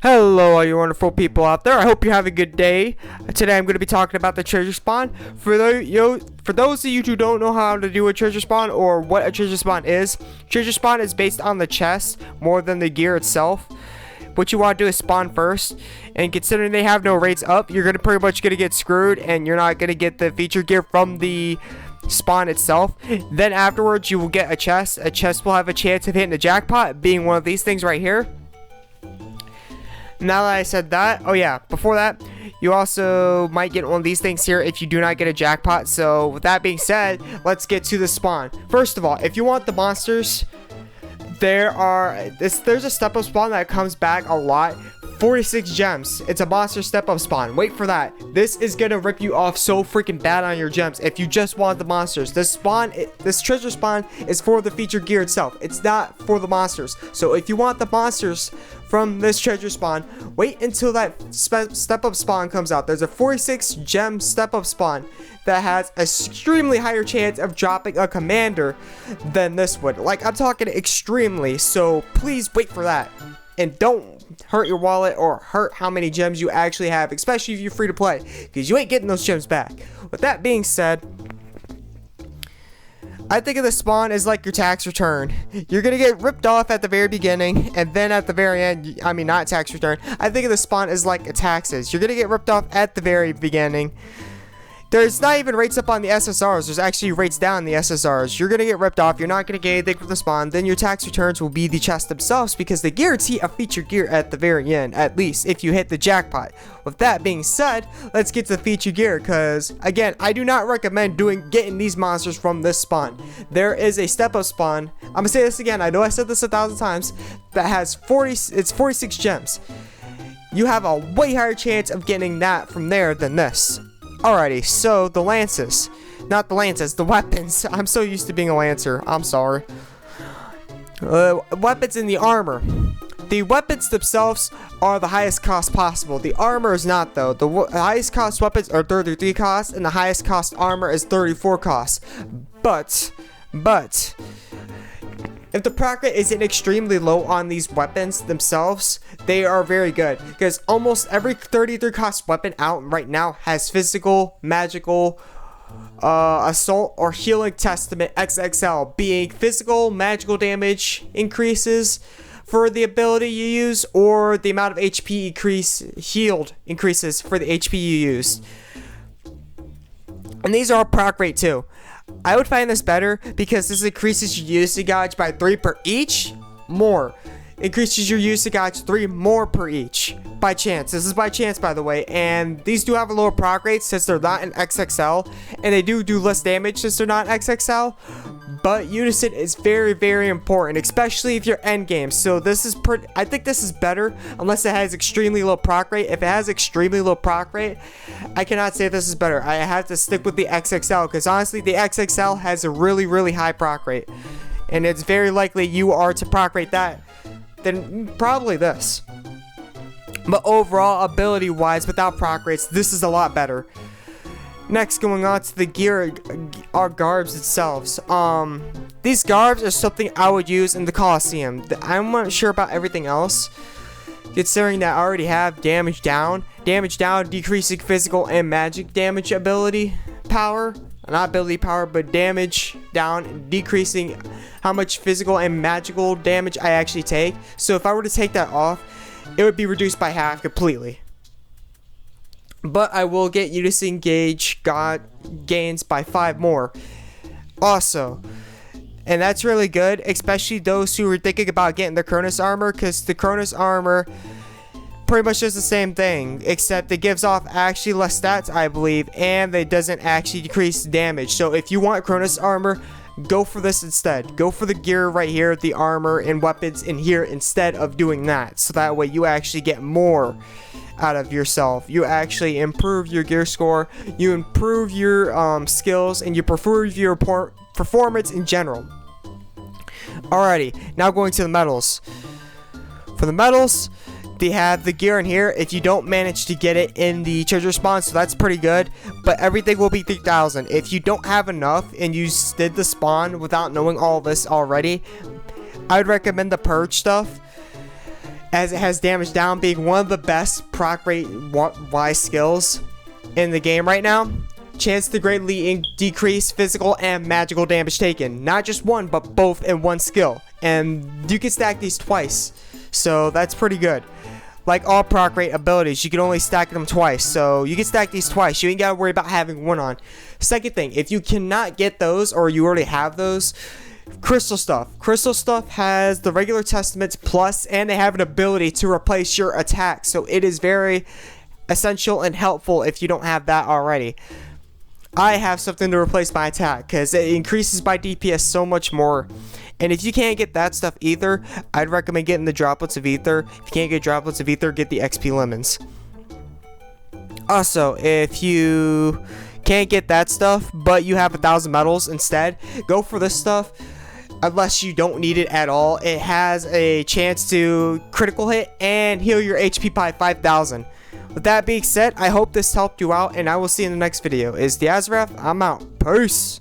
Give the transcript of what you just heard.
Hello, all you wonderful people out there. I hope you have a good day. Today, I'm going to be talking about the treasure spawn. For those of you who don't know how to do a treasure spawn or what a treasure spawn is based on the chest more than the gear itself. What you want to do is spawn first, and considering they have no rates up, you're pretty much going to get screwed, and you're not going to get the feature gear from the spawn itself. Then afterwards, you will get a chest. A chest will have a chance of hitting the jackpot, being one of these things right here. Now that I said that, oh yeah, before that, you also might get one of these things here if you do not get a jackpot. So with that being said, let's get to the spawn. First of all, if you want the monsters, there's a step-up spawn that comes back a lot. 46 gems. It's a monster step-up spawn. Wait for that. This is gonna rip you off so freaking bad on your gems if you just want the monsters. This treasure spawn is for the feature gear itself. It's not for the monsters. So if you want the monsters from this treasure spawn, wait until that step-up spawn comes out. There's a 46 gem step-up spawn that has an extremely higher chance of dropping a commander than this would. Like, I'm talking extremely. So please wait for that. And don't hurt your wallet or hurt how many gems you actually have, especially if you're free to play, because you ain't getting those gems back. With that being said, I think of the spawn as like your tax return. You're gonna get ripped off at the very beginning, and then at the very end, I mean, not tax return. I think of the spawn as like taxes. You're gonna get ripped off at the very beginning. There's not even rates up on the SSRs. There's actually rates down the SSRs. You're going to get ripped off. You're not going to get anything from the spawn. Then your tax returns will be the chests themselves, because they guarantee a feature gear at the very end, at least if you hit the jackpot. With that being said, let's get to the feature gear, because again, I do not recommend getting these monsters from this spawn. There is a step-up spawn. I'm going to say this again. I know I said this 1,000 times. That has 46 gems. You have a way higher chance of getting that from there than this. Alrighty, so the lances. Not the lances, the weapons. I'm so used to being a lancer. I'm sorry. Weapons in the armor. The weapons themselves are the highest cost possible. The armor is not, though. The highest cost weapons are 33 cost, and the highest cost armor is 34 cost. But if the proc rate isn't extremely low on these weapons themselves, they are very good, because almost every 33 cost weapon out right now has physical, magical, assault, or healing testament XXL, being physical, magical damage increases for the ability you use, or the amount of HP healed increases for the HP you use. And these are all proc rate too. I would find this better because this increases your usage gauge by 3 per each. More. Increases your usage gauge 3 more per each. By chance. This is by chance, by the way. And these do have a lower proc rate since they're not an XXL. And they do less damage since they're not XXL. But Unison is very, very important, especially if you're endgame. So this is I think this is better unless it has extremely low proc rate. If it has extremely low proc rate, I cannot say this is better. I have to stick with the XXL, because honestly, the XXL has a really, really high proc rate. And it's very likely you are to proc rate that, then probably this. But overall, ability-wise, without proc rates, this is a lot better. Next, going on to the gear, our garbs themselves. These garbs are something I would use in the Coliseum. I'm not sure about everything else, considering that I already have damage down. Damage down, decreasing physical and magic damage ability power. Not ability power, but damage down, decreasing how much physical and magical damage I actually take. So if I were to take that off, it would be reduced by half completely. But I will get Unison gauge gains by 5 more. Also, and that's really good, especially those who are thinking about getting the Cronus armor, because the Cronus armor pretty much does the same thing, except it gives off actually less stats, I believe, and it doesn't actually decrease damage. So if you want Cronus armor, go for this instead. Go for the gear right here, the armor and weapons in here, instead of doing that. So that way you actually get more out of yourself. You actually improve your gear score, you improve your skills, and you improve your performance in general. Alrighty, now going to the medals. For the medals, they have the gear in here if you don't manage to get it in the treasure spawn, so that's pretty good. But everything will be 3,000. If you don't have enough and you did the spawn without knowing all this already, I would recommend the purge stuff. as it has damage down, being one of the best proc rate wise skills in the game right now. Chance to greatly decrease physical and magical damage taken. Not just one, but both in one skill. And you can stack these twice, so that's pretty good. Like all proc rate abilities, you can only stack them twice, so you can stack these twice. You ain't gotta worry about having one on. Second thing, if you cannot get those, or you already have those, Crystal Stuff. Crystal Stuff has the regular Testaments plus, and they have an ability to replace your attack, so it is very essential and helpful if you don't have that already. I have something to replace my attack because it increases my DPS so much more. And if you can't get that stuff either, I'd recommend getting the Droplets of Ether. If you can't get Droplets of Ether, get the XP Lemons. Also, if you can't get that stuff, but you have 1,000 medals instead, go for this stuff. Unless you don't need it at all, it has a chance to critical hit and heal your HP by 5,000. With that being said, I hope this helped you out, and I will see you in the next video. It's the AzureWrath. I'm out. Peace.